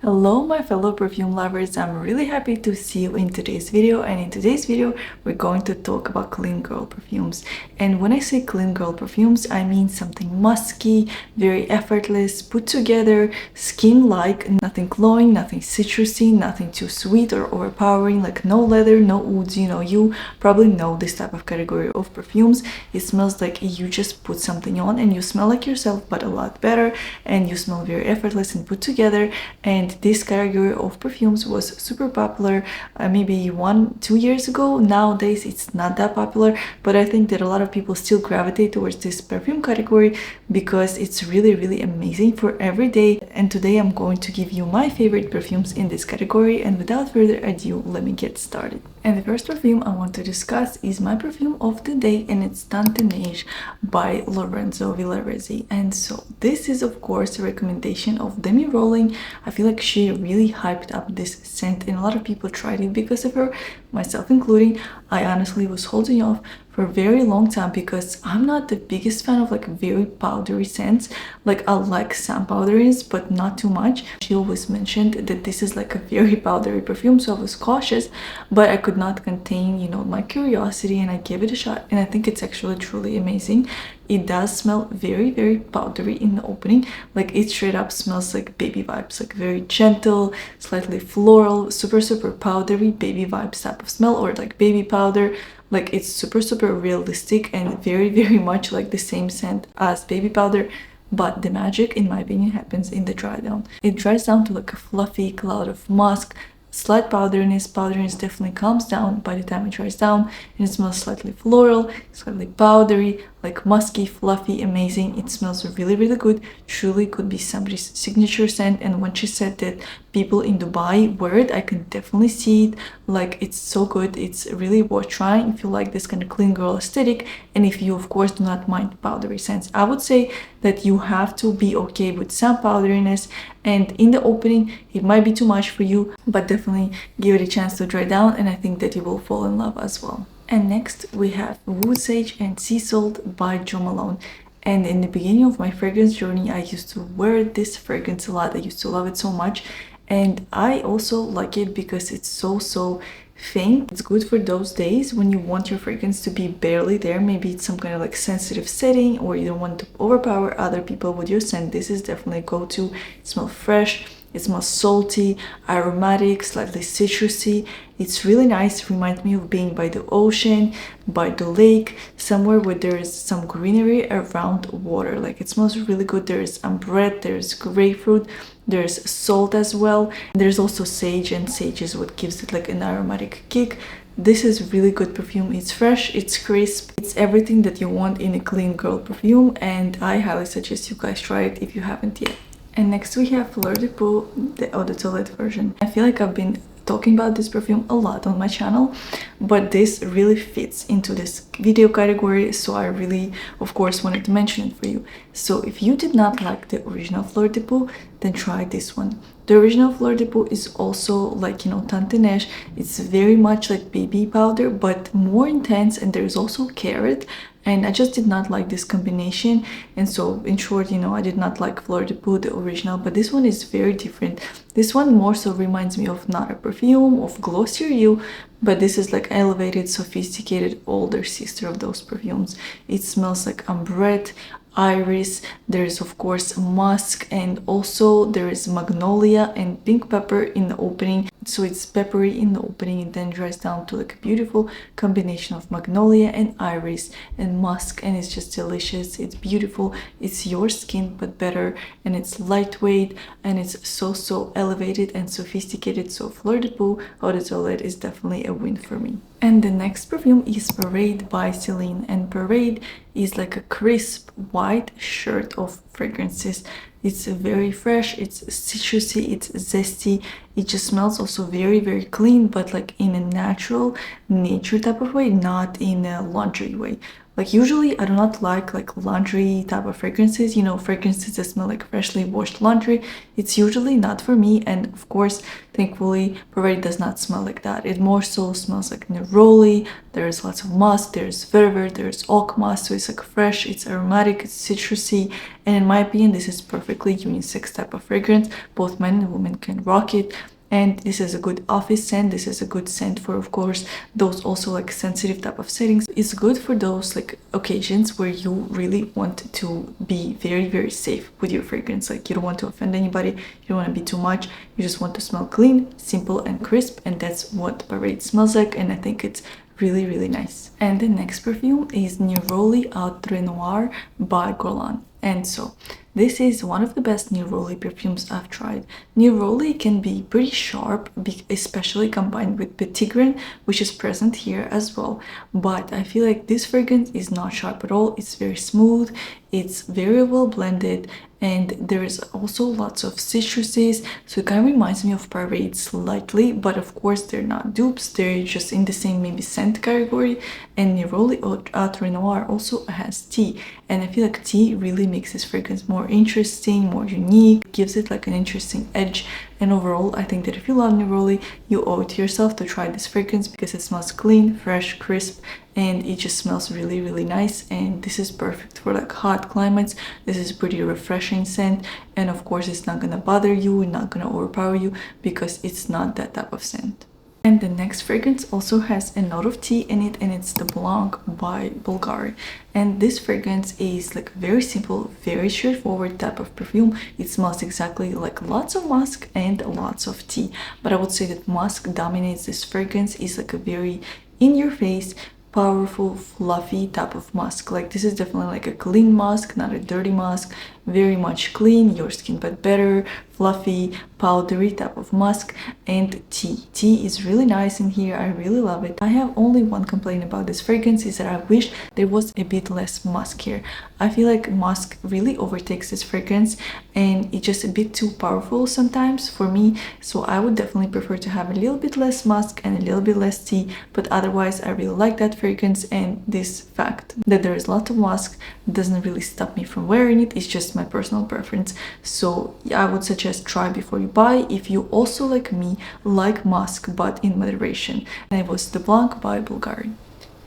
Hello my fellow perfume lovers, I'm really happy to see you in today's video, and in today's video we're going to talk about clean girl perfumes. And when I say clean girl perfumes, I mean something musky, very effortless, put together, skin-like, nothing glowing, nothing citrusy, nothing too sweet or overpowering, like no leather, no ouds. You probably know this type of category of perfumes. It smells like you just put something on and you smell like yourself but a lot better, and you smell very effortless and put together. And this category of perfumes was super popular maybe 1-2 years ago. Nowadays it's not that popular, but I think that a lot of people still gravitate towards this perfume category because it's really amazing for every day. And today I'm going to give you my favorite perfumes in this category, and without further ado, let me get started. And the first perfume I want to discuss is my perfume of the day, and it's Teint de Neige by Lorenzo Villarezzi. And so this is of course a recommendation of Demi Rolling. I feel like she really hyped up this scent and a lot of people tried it because of her, myself including. I honestly was holding off for a very long time because I'm not the biggest fan of like very powdery scents. Like I like some powderiness but not too much. She always mentioned that this is like a very powdery perfume, so I was cautious, but I could not contain my curiosity and I gave it a shot, and I think it's actually truly amazing. It does smell very powdery in the opening. Like it straight up smells like baby vibes, like very gentle, slightly floral, super powdery baby vibes type of smell, or like baby powder. Like it's super realistic and very much like the same scent as baby powder. But the magic, in my opinion, happens in the dry down. It dries down to like a fluffy cloud of musk, slight powderiness. Powderiness definitely calms down by the time it dries down, and it smells slightly floral, slightly powdery, like musky, fluffy, amazing. It smells really good. Truly could be somebody's signature scent. And when she said that people in Dubai wear it, I can definitely see it. Like it's so good. It's really worth trying if you like this kind of clean girl aesthetic, and if you of course do not mind powdery scents. I would say that you have to be okay with some powderiness, and in the opening it might be too much for you, but definitely give it a chance to dry down, and I think that you will fall in love as well. And next we have Wood Sage and Sea Salt by Jo Malone. And in the beginning of my fragrance journey, I used to wear this fragrance a lot. I used to love it so much, and I also like it because it's so faint. It's good for those days when you want your fragrance to be barely there. Maybe it's some kind of like sensitive setting, or you don't want to overpower other people with your scent. This is definitely a go-to. It smells fresh, it smells salty, aromatic, slightly citrusy. It's really nice. Reminds me of being by the ocean, by the lake, somewhere where there is some greenery around water. Like it smells really good. There's ambrette, there's grapefruit, there's salt as well. There's also sage, and sage is what gives it like an aromatic kick. This is really good perfume. It's fresh, it's crisp, it's everything that you want in a clean girl perfume, and I highly suggest you guys try it if you haven't yet. And next we have Fleur de Peau, the Toilette version. I feel like I've been talking about this perfume a lot on my channel, but this really fits into this video category, so I really of course wanted to mention it for you. So if you did not like the original Fleur de Peau, then try this one. The original Fleur de Peau is also like Teint de Neige. It's very much like baby powder but more intense, and there's also carrot, and I just did not like this combination. And so in short, I did not like Fleur de Peau, the original, but this one is very different. This one more so reminds me of not a perfume, of Glossier You, but this is like elevated, sophisticated, older sister of those perfumes. It smells like ambrette, iris, there's of course musk, and also there is magnolia and pink pepper in the opening. So it's peppery in the opening and then dries down to like a beautiful combination of magnolia and iris and musk, and it's just delicious. It's beautiful. It's your skin but better, and it's lightweight, and it's so elevated and sophisticated. So Fleur de Peau Eau de Toilette is definitely a win for me. And the next perfume is Parade by Celine, and Parade is like a crisp white shirt of fragrances. It's very fresh, it's citrusy, it's zesty. It just smells also very clean, but like in a natural nature type of way, not in a laundry way. Like usually I do not like laundry type of fragrances, you know, fragrances that smell like freshly washed laundry. It's usually not for me, and of course, thankfully, Perfume does not smell like that. It more so smells like neroli. There's lots of musk, there's vetiver, there's oak musk, so it's like fresh, it's aromatic, it's citrusy, and in my opinion, this is perfectly unisex type of fragrance. Both men and women can rock it. And this is a good office scent. This is a good scent for, of course, those also like sensitive type of settings. It's good for those like occasions where you really want to be very, very safe with your fragrance. Like you don't want to offend anybody, you don't want to be too much, you just want to smell clean, simple, and crisp, and that's what Parade smells like, and I think it's really, really nice. And the next perfume is Neroli Outrenoir by Guerlain. And so this is one of the best Neroli perfumes I've tried. Neroli can be pretty sharp, especially combined with Petitgrain, which is present here as well. But I feel like this fragrance is not sharp at all. It's very smooth, it's very well blended, and there is also lots of citruses, so it kind of reminds me of Parade slightly, but of course they're not dupes, they're just in the same maybe scent category. And Neroli Outrenoir also has tea, and I feel like tea really makes this fragrance more interesting, more unique, gives it like an interesting edge. And overall, I think that if you love Neroli, you owe it to yourself to try this fragrance because it smells clean, fresh, crisp, and it just smells really, really nice. And this is perfect for like hot climates. This is pretty refreshing scent, and of course it's not gonna bother you, not gonna overpower you, because it's not that type of scent. And the next fragrance also has a note of tea in it, and it's the Blanc by Bulgari. And this fragrance is like very simple, very straightforward type of perfume. It smells exactly like lots of musk and lots of tea. But I would say that musk dominates this fragrance. It's like a very in your face, powerful, fluffy type of musk. Like this is definitely like a clean musk, not a dirty musk. Very much clean, your skin but better, fluffy, powdery type of musk. And tea is really nice in here. I really love it. I have only one complaint about this fragrance, is that I wish there was a bit less musk here. I feel like musk really overtakes this fragrance, and it's just a bit too powerful sometimes for me, so I would definitely prefer to have a little bit less musk and a little bit less tea. But otherwise, I really like that fragrance, and this fact that there is a lot of musk doesn't really stop me from wearing it. It's just my personal preference. So yeah, I would suggest try before you buy if you also, like me, like musk but in moderation. And it was the Blanc by Bulgari.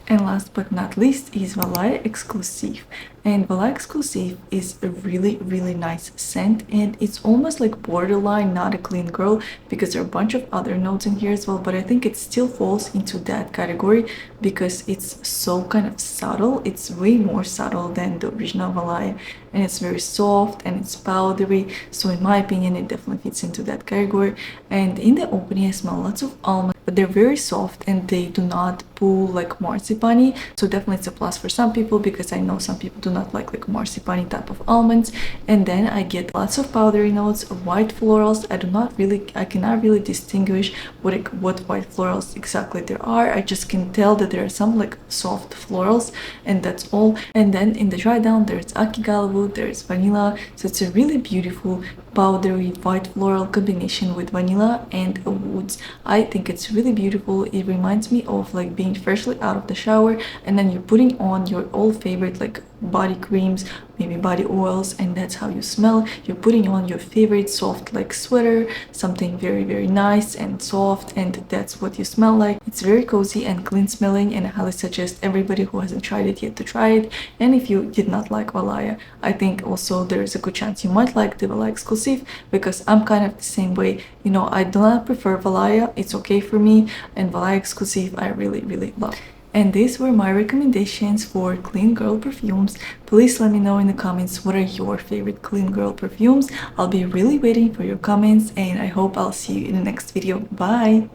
And last but not least is Valaya Exclusif. And Valaya Exclusif is a really, really nice scent, and it's almost like borderline not a clean girl because there are a bunch of other notes in here as well, but I think it still falls into that category because it's so kind of subtle. It's way more subtle than the original Valaya, and it's very soft and it's powdery, so in my opinion it definitely fits into that category. And in the opening I smell lots of almond, but they're very soft and they do not pull like marzipan-y, so definitely it's a plus for some people because I know some people do not like marzipan-y type of almonds. And then I get lots of powdery notes, white florals. I cannot really distinguish what white florals exactly there are. I just can tell that there are some like soft florals, and that's all. And then in the dry down there's akigalwood, there's vanilla, so it's a really beautiful powdery white floral combination with vanilla and woods. I think it's really beautiful. It reminds me of like being freshly out of the shower, and then you're putting on your old favorite like body creams, maybe body oils, and that's how you smell. You're putting on your favorite soft like sweater, something very, very nice and soft, and that's what you smell like. It's very cozy and clean smelling, and I highly suggest everybody who hasn't tried it yet to try it. And if you did not like Valaya, I think also there is a good chance you might like the Valaya Exclusive, because I'm kind of the same way. You know, I do not prefer Valaya, it's okay for me, and Valaya Exclusive I really, really love. And these were my recommendations for clean girl perfumes. Please let me know in the comments what are your favorite clean girl perfumes. I'll be really waiting for your comments, and I hope I'll see you in the next video. Bye!